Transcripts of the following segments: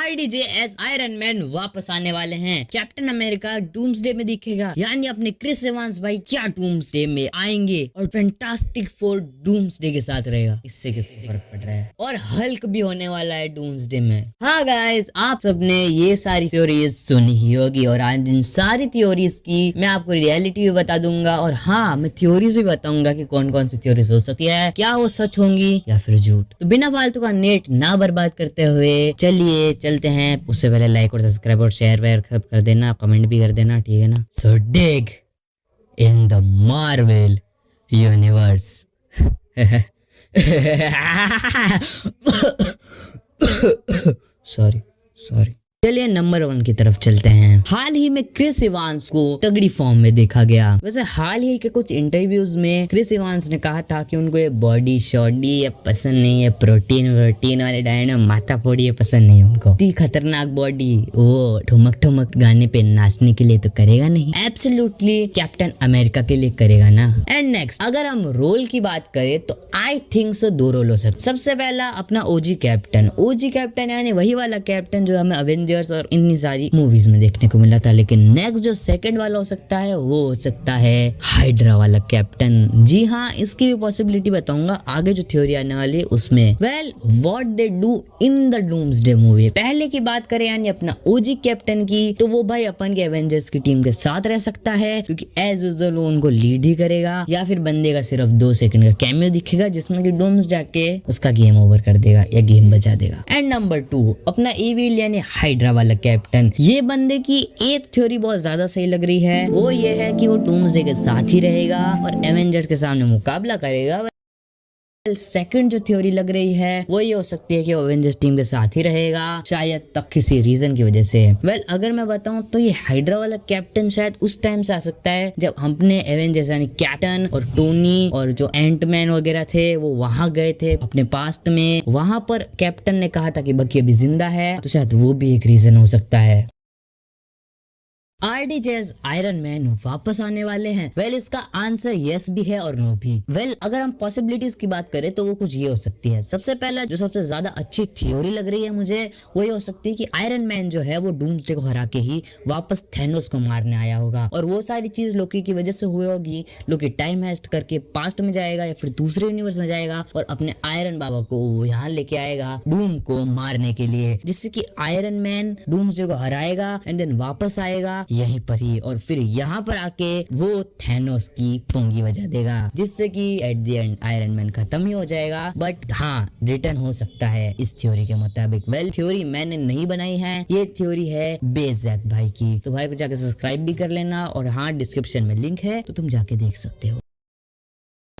RDJ iron man वापस आने वाले हैं। कैप्टन अमेरिका डूम्सडे में दिखेगा, यानी अपने क्रिस एवांस भाई क्या डूम्सडे में आएंगे और फैंटास्टिक फोर डूम्सडे के साथ रहेगा। इससे किसको फर्क पड़ रहा है? और हल्क भी होने वाला है डूम्सडे में। हाँ गाइस, आप सबने ये सारी थ्योरीज सुनी ही होगी और आज इन सारी थ्योरीज की मैं आपको रियलिटी भी बता दूंगा। और हाँ, मैं थ्योरीज भी बताऊंगा कि कौन कौन सी थ्योरीज हो सकती है, क्या वो सच होंगी या फिर झूठ। तो बिना फालतू का नेट ना बर्बाद करते हुए चलिए चलते हैं। उससे पहले लाइक और सब्सक्राइब और शेयर वेयर कर देना, कमेंट भी कर देना, ठीक है ना। So dig in the Marvel universe. Sorry. चलिए नंबर 1 की तरफ चलते हैं। हाल ही में क्रिस इवांस को तगड़ी फॉर्म में देखा गया। वैसे हाल ही के कुछ इंटरव्यूज में क्रिस इवांस ने कहा था कि उनको ये बॉडी शॉडी ये पसंद नहीं है, प्रोटीन वाले डाइट माथा फोड़ी ये पसंद नहीं उनको। इतनी खतरनाक बॉडी वो ठुमक गाने पे नाचने के लिए तो करेगा नहीं, एब्सोल्युटली कैप्टन अमेरिका के लिए करेगा ना। एंड नेक्स्ट अगर हम रोल की बात करें तो आई थिंक सो 2 रोल हो सकते। सबसे पहला अपना ओजी कैप्टन यानी वही वाला कैप्टन जो हमें अवेंजर्स और इतनी सारी मूवीज में देखने को मिला था। लेकिन नेक्स्ट जो सेकंड वाला हो सकता है वो हो सकता है हाइड्रा वाला कैप्टन। जी हाँ, इसकी भी पॉसिबिलिटी बताऊंगा आगे जो थ्योरी आने वाली है उसमें। Well what they do in the doomsday movie. पहले की बात करें यानी अपना ओजी कैप्टन की, तो वो भाई अपन के एवेंजर्स की टीम के साथ रह सकता है क्योंकि एज यूजुअल वो उनको लीड ही करेगा, या फिर बंदे का सिर्फ 2 सेकंड का कैमियो दिखेगा जिसमें कि डूम्सडे के उसका गेम ओवर कर देगा या गेम बचा देगा। एंड नंबर 2 अपना इविल यानी हाइड्रा वाला कैप्टन। ये बंदे की एक थ्योरी बहुत ज्यादा सही लग रही है, वो ये है कि वो डूम्सडे के साथ ही रहेगा और एवेंजर्स के सामने मुकाबला करेगा। सेकंड जो थ्योरी लग रही है वो ये हो सकती है कि एवेंजर्स टीम के साथ ही रहेगा, शायद तक किसी रीजन की वजह से। अगर मैं बताऊं तो ये हाइड्रा वाला कैप्टन शायद उस टाइम से आ सकता है जब हमने एवेंजर्स यानी कैप्टन और टोनी और जो एंटमैन वगैरह थे वो वहां गए थे अपने पास्ट में। वहां पर कैप्टन ने कहा था कि बकी अभी जिंदा है, तो शायद वो भी एक रीजन हो सकता है। RDJ आयरन मैन वापस आने वाले हैं। इसका आंसर यस भी है और नो भी। अगर हम पॉसिबिलिटीज की बात करें तो वो कुछ ये हो सकती है। सबसे पहला जो सबसे ज्यादा अच्छी थ्योरी लग रही है मुझे वो ये हो सकती है कि आयरन मैन जो है वो डूम्सडे को हरा के ही वापस थैनोस को मारने आया होगा और वो सारी चीज लोकी की वजह से हुई होगी। लोकी टाइम हेस्ट करके पास्ट में जाएगा या फिर दूसरे यूनिवर्स में जाएगा और अपने आयरन बाबा को यहाँ लेके आएगा डूम को मारने के लिए, जिससे कि आयरन मैन डूम्सडे को हराएगा एंड देन वापस आएगा यहीं पर ही और फिर यहाँ पर आके वो थैनोस की पोंगी बजा देगा, जिससे कि at the end iron man खत्म ही हो जाएगा। बट हाँ, रिटर्न हो सकता है इस थ्योरी के मुताबिक। थ्योरी मैंने नहीं बनाई है, ये थ्योरी है बेज़ैक भाई की। तो भाई को जाके सब्सक्राइब भी कर लेना और हाँ, डिस्क्रिप्शन में लिंक है तो तुम जाके देख सकते हो।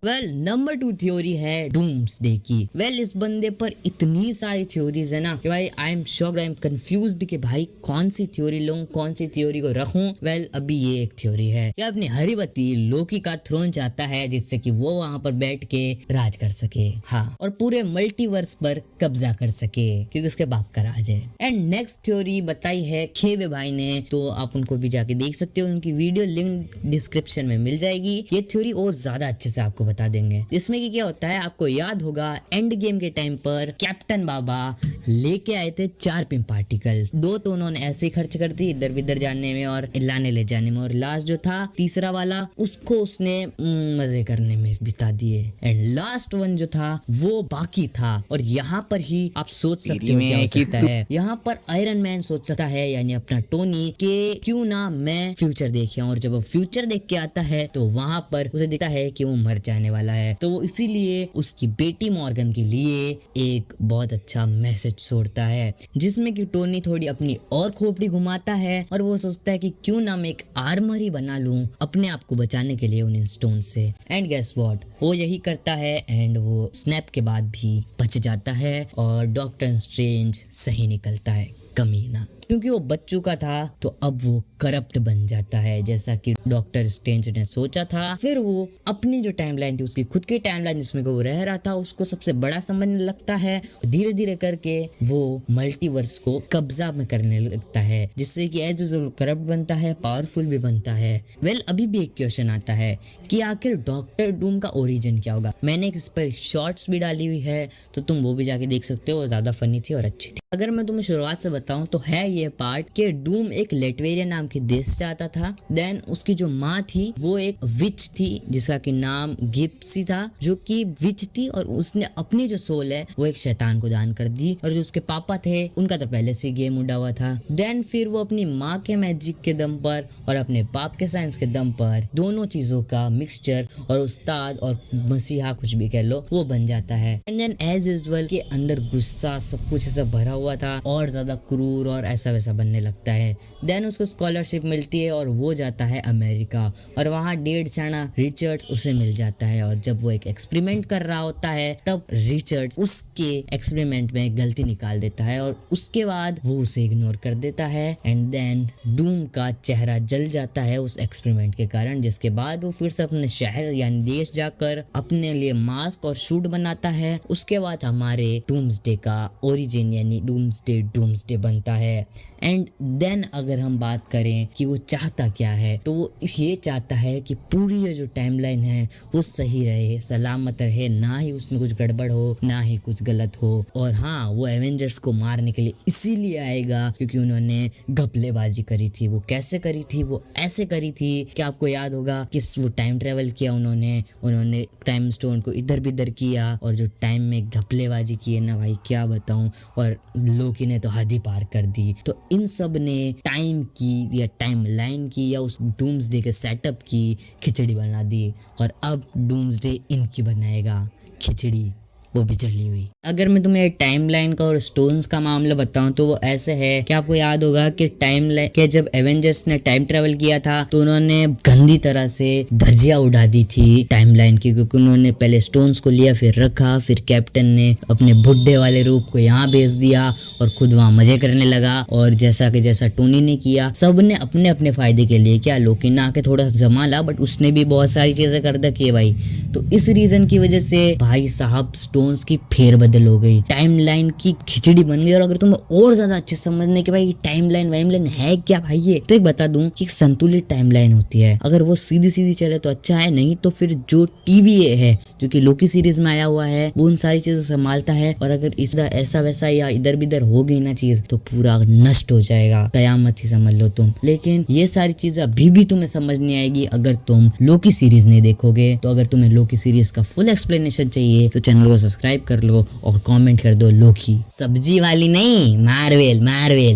नंबर 2 थ्योरी है डूम्सडे की। इस बंदे पर इतनी सारी थ्योरीज है ना कि भाई I am shocked, I am confused कि भाई कौन सी थ्योरी लूं, कौन सी थ्योरी को रखूं। अभी ये एक थ्योरी है कि अपनी हरीबती लोकी का थ्रोन चाहता है जिससे कि वो वहां पर बैठ के राज कर सके, हाँ, और पूरे मल्टीवर्स पर कब्जा कर सके क्योंकि उसके बाप का राज है। एंड नेक्स्ट थ्योरी बताई है खेवे भाई ने, तो आप उनको भी जाके देख सकते हो, उनकी वीडियो लिंक डिस्क्रिप्शन में मिल जाएगी। ये थ्योरी और ज्यादा अच्छे से आपको बता देंगे। इसमें कि क्या होता है, आपको याद होगा एंड गेम के टाइम पर कैप्टन बाबा लेके आए थे 4 पिम पार्टिकल्स। 2 तो उन्होंने ऐसे ही खर्च कर दी इधर उधर जाने में और लाने ले जाने में, और लास्ट जो था तीसरा वाला उसको उसने मजे करने में बिता दिए। एंड लास्ट वन जो था वो बाकी था। और यहाँ पर ही आप सोच सकते हो क्या हो सकता है। यहाँ पर आयरन मैन सोच सकता है यानी अपना टोनी के क्यों ना मैं फ्यूचर देखे, और जब वो फ्यूचर देख के आता है तो वहां पर उसे दिखता है कि वो मर जाने वाला है, तो वो इसीलिए उसकी बेटी मॉर्गन के लिए एक बहुत अच्छा मैसेज छोड़ता है जिसमें कि टोनी थोड़ी अपनी और खोपड़ी घुमाता है और वो सोचता है कि क्यों ना मैं एक आर्मर ही बना लूं अपने आप को बचाने के लिए उन स्टोन से। एंड गेस व्हाट, वो यही करता है एंड वो स्नैप के बाद भी बच जाता है और डॉक्टर स्ट्रेंज सही निकलता है, कमीना। क्योंकि वो बच चुका था तो अब वो करप्ट बन जाता है जैसा कि डॉक्टर स्ट्रेंज ने सोचा था। फिर वो अपनी जो टाइमलाइन थी, उसकी खुद की टाइमलाइन जिसमें वो रह रहा था, उसको सबसे बड़ा समझने लगता है। धीरे धीरे करके वो मल्टीवर्स को कब्जा में करने लगता है, जिससे कि एज यूजुअल करप्ट बनता है, पावरफुल भी बनता है। वेल अभी भी एक क्वेश्चन आता है कि आखिर डॉक्टर डूम का ओरिजिन क्या होगा। मैंने इस पर शॉर्ट्स भी डाली हुई है, तो तुम वो भी जाके देख सकते हो, वो ज्यादा फनी थी और अच्छी थी। अगर मैं तुम्हें शुरुआत से बताऊं तो है ये पार्ट कि डूम एक लेटवेरिया नाम के देश से आता था। देन उसकी जो माँ थी वो एक विच थी जिसका कि नाम गिप्सी था, जो कि विच थी और उसने अपनी जो सोल है वो एक शैतान को दान कर दी। और जो उसके पापा थे उनका तो पहले से गेम उड़ा हुआ था। देन फिर वो अपनी माँ के मैजिक के दम पर और अपने बाप के साइंस के दम पर दोनों चीजों का मिक्सचर और उस्ताद और मसीहा कुछ भी कह लो वो बन जाता है। एंड देन एज यूजुअल के अंदर गुस्सा सब कुछ ऐसा भरा हुआ था और ज्यादा क्रूर और ऐसा वैसा बनने लगता है। देन उसको स्कॉलरशिप मिलती है और वो जाता है अमेरिका और वहाँ डेढ़ छाना रिचर्ड्स उसे मिल जाता है। और जब वो एक एक्सपेरिमेंट कर रहा होता है तब रिचर्ड्स उसके एक्सपेरिमेंट में गलती निकाल देता है और उसके बाद वो उसे इग्नोर कर देता है। एंड देन डूम का चेहरा जल जाता है उस एक्सपेरिमेंट के कारण, जिसके बाद वो फिर से अपने शहर यानी देश जाकर अपने लिए मास्क और शूट बनाता है। उसके बाद हमारे डूम्सडे का ओरिजिन यानी डूम्सडे बनता है। एंड देन अगर हम बात करें कि वो चाहता क्या है, तो वो ये चाहता है कि पूरी ये जो टाइमलाइन है वो सही रहे, सलामत रहे, ना ही उसमें कुछ गड़बड़ हो ना ही कुछ गलत हो। और हाँ, वो एवेंजर्स को मारने के लिए इसीलिए आएगा क्योंकि उन्होंने घपलेबाजी करी थी। वो कैसे करी थी? वो ऐसे करी थी कि आपको याद होगा कि वो टाइम ट्रेवल किया उन्होंने टाइम स्टोन को इधर बिधर किया और जो टाइम में घपलेबाजी की है ना भाई क्या बताऊं, और लोकी ने तो हद ही पार कर दी। तो इन सब ने टाइम की या टाइम लाइन की या उस डूम्सडे के सेटअप की खिचड़ी बना दी और अब डूम्सडे इनकी बनाएगा खिचड़ी, वो भी जली हुई। अगर मैं तुम्हें टाइमलाइन का और स्टोन्स का मामला बताऊं तो वो ऐसे है कि आपको याद होगा कि टाइमलाइन के जब एवेंजर्स ने टाइम ट्रेवल किया था तो उन्होंने गंदी तरह से धज्जियां उड़ा दी थी टाइमलाइन की, क्योंकि उन्होंने पहले स्टोन्स को लिया फिर रखा, फिर कैप्टन ने अपने बुड्ढे वाले रूप को यहाँ भेज दिया और खुद वहां मजे करने लगा। और जैसा टोनी ने किया, सबने अपने अपने फायदे के लिए क्या, लोकी ने आके थोड़ा जमाला बट उसने भी बहुत सारी चीजें कर दी है भाई। तो इस रीजन की वजह से भाई साहब स्टोन्स की फेरबदल हो गई, टाइमलाइन की खिचड़ी बन गई। और अगर तुम्हें और ज्यादा अच्छे समझने के भाई टाइमलाइन वाइमलाइन है क्या भाई ये, तो एक बता दूं कि एक संतुलित टाइमलाइन होती है। अगर वो सीधी सीधी चले तो अच्छा है, नहीं तो फिर जो TVA है जो कि लोकी सीरीज में आया हुआ है वो उन सारी चीजों संभालता है। और अगर ऐसा वैसा या इधर बिधर हो गई ना चीज तो पूरा नष्ट हो जाएगा, कयामत ही समझ लो तुम। लेकिन ये सारी चीजें अभी भी तुम्हें समझ नहीं आएगी अगर तुम लोकी सीरीज नहीं देखोगे। तो अगर तुम्हें लोकी सीरीज का फुल एक्सप्लेनेशन चाहिए तो चैनल को सब्सक्राइब कर लो और कमेंट कर दो लोकी, सब्जी वाली नहीं, marvel.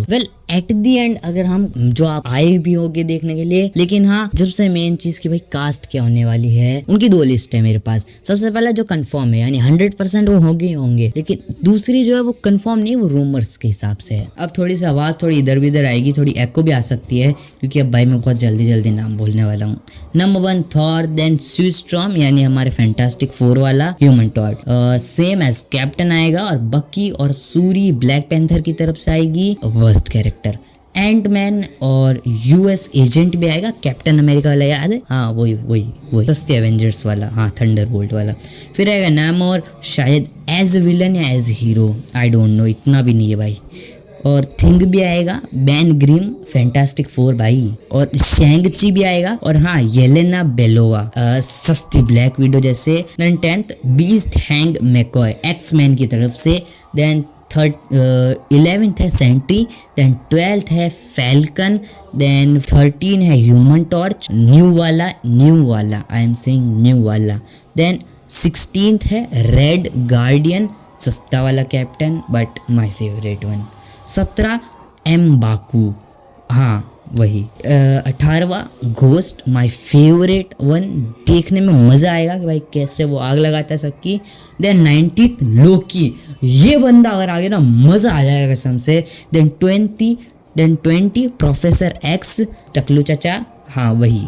Well at the and अगर हम जो आप आए भी होगे देखने के लिए, लेकिन हाँ जब से मेन चीज की भाई कास्ट क्या होने वाली है, उनकी दो लिस्ट है मेरे पास। सबसे पहला जो कंफर्म है यानी 100% वो होंगे, लेकिन दूसरी जो है वो कंफर्म नहीं, वो रूमर्स के हिसाब से है। अब थोड़ी सी आवाज थोड़ी इधर बिधर आएगी, थोड़ी एको भी आ सकती है क्योंकि अब भाई मैं बहुत जल्दी नाम बोलने वाला हूँ। Number 1 Thor, then Sue Storm यानी हमारे फैंटास्टिक 4 वाला human torch, same as captain आएगा। और बक्की और सूरी ब्लैक पैंथर की तरफ से आएगी वर्स्ट कैरेक्टर। एंटमैन और US एजेंट भी आएगा, कैप्टन अमेरिका वाला याद है, हाँ वही सस्ते एवेंजर्स वाला, हाँ थंडरबोल्ट वाला। फिर आएगा नामोर, शायद एज विलन या as hero, I don't know, इतना भी नहीं है भाई। और थिंग भी आएगा, बैन ग्रिम फैंटास्टिक 4 भाई, और शैंग-ची भी आएगा। और हाँ येलेना बेलोवा सस्ती ब्लैक विडो जैसे। Then 10th beast Hank McCoy X man की तरफ से। देन 11th है सेंट्री। देन 12th है फैल्कन। देन 13 है ह्यूमन टॉर्च, न्यू वाला, आई एम सेइंग न्यू वाला। देन 16th है रेड गार्डियन, सस्ता वाला captain but my favourite one. 17 एम्बाकू, हाँ वही। 18वां घोस्ट, माय फेवरेट वन, देखने में मजा आएगा कि भाई कैसे वो आग लगाता है सबकी। देन 19th लोकी, ये बंदा अगर आ गया ना मजा आ जाएगा कसम से। देन 20 प्रोफेसर एक्स, टकलू चाचा, हाँ वही।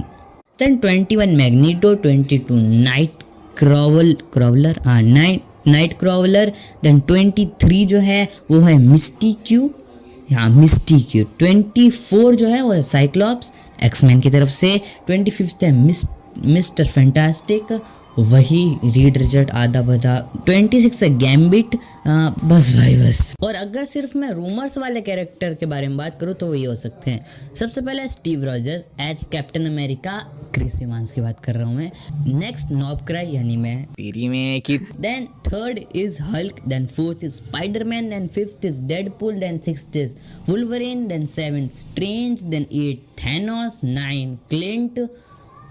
देन 21 मैग्नीटो, 22 नाइट क्रॉवलर, हाँ नाइट क्रॉवलर। देन 23 जो है वो है मिस्टीक्यू हाँ मिस्टीक्यू। 24 जो है वो साइक्लॉप्स एक्समैन की तरफ से, 25 है मिस्टर फैंटास्टिक, वही रीड रिचर्ड आधा बधा, 26 है गैम्बिट। बस भाई बस। और अगर सिर्फ मैं रूमर्स वाले कैरेक्टर के बारे में बात करूँ तो वही हो सकते हैं। सबसे पहले Steve Rogers as captain America, Chris Evans की बात कर रहा हूँ मैं। नेक्स्ट नॉबक्राई यानी मैं तेरी में की। Then third is Hulk, then fourth is Spiderman, then fifth is Deadpool, then sixth is Wolverine, then seventh Strange, then 8 Thanos, 9 Clint,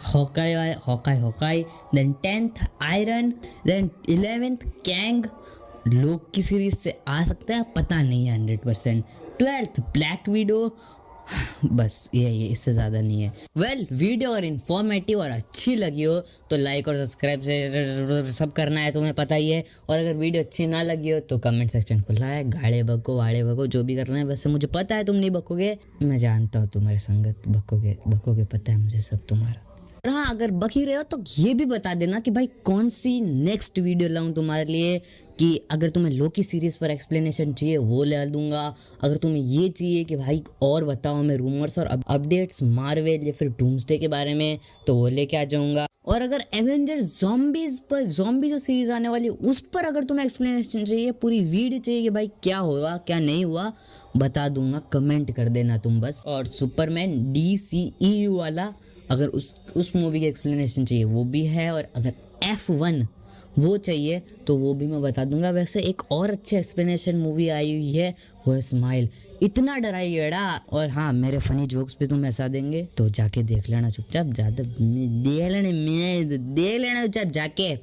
Hawkeye, then 10th iron, then 11th Kang, लोग की सीरीज से आ सकता है, पता नहीं है 100%। 12th ब्लैक विडो, बस ये इससे ज़्यादा नहीं है। वेल वीडियो अगर इन्फॉर्मेटिव और अच्छी लगी हो तो लाइक और सब्सक्राइब से सब करना है, तुम्हें पता ही है। और अगर वीडियो अच्छी ना लगी हो तो कमेंट सेक्शन खुला है, गाड़े बको वाड़े बको जो भी करना है। वैसे मुझे पता है तुम नहीं बकोगे, मैं जानता हूँ तुम्हारी संगत, बकोगे पता है मुझे सब तुम्हारा। और हाँ अगर बक ही रहे हो तो ये भी बता देना कि भाई कौन सी नेक्स्ट वीडियो लाऊं तुम्हारे लिए, कि अगर तुम्हें लोकी सीरीज़ पर एक्सप्लेनेशन चाहिए वो ले दूंगा, अगर तुम्हें ये चाहिए कि भाई और बताओ मैं रूमर्स और अपडेट्स मार्वेल या फिर डूम्सडे के बारे में तो वो लेके आ जाऊंगा। और अगर एवेंजर्स ज़ॉम्बी जो सीरीज़ आने वाली है उस पर अगर तुम्हें एक्सप्लेनेशन चाहिए, पूरी वीडियो चाहिए कि भाई क्या हुआ क्या नहीं हुआ, बता दूंगा, कमेंट कर देना तुम बस। और सुपरमैन DCEU वाला अगर उस मूवी की एक्सप्लेनेशन चाहिए वो भी है, और अगर F1 वो चाहिए तो वो भी मैं बता दूंगा। वैसे एक और अच्छी एक्सप्लेनेशन मूवी आई हुई है, वो है स्माइल, इतना डराइएगा। और हाँ मेरे फनी जोक्स पे तुम ऐसा देंगे तो जाके देख लेना चुपचाप, ज़्यादा देख लेना चुपचाप जाके।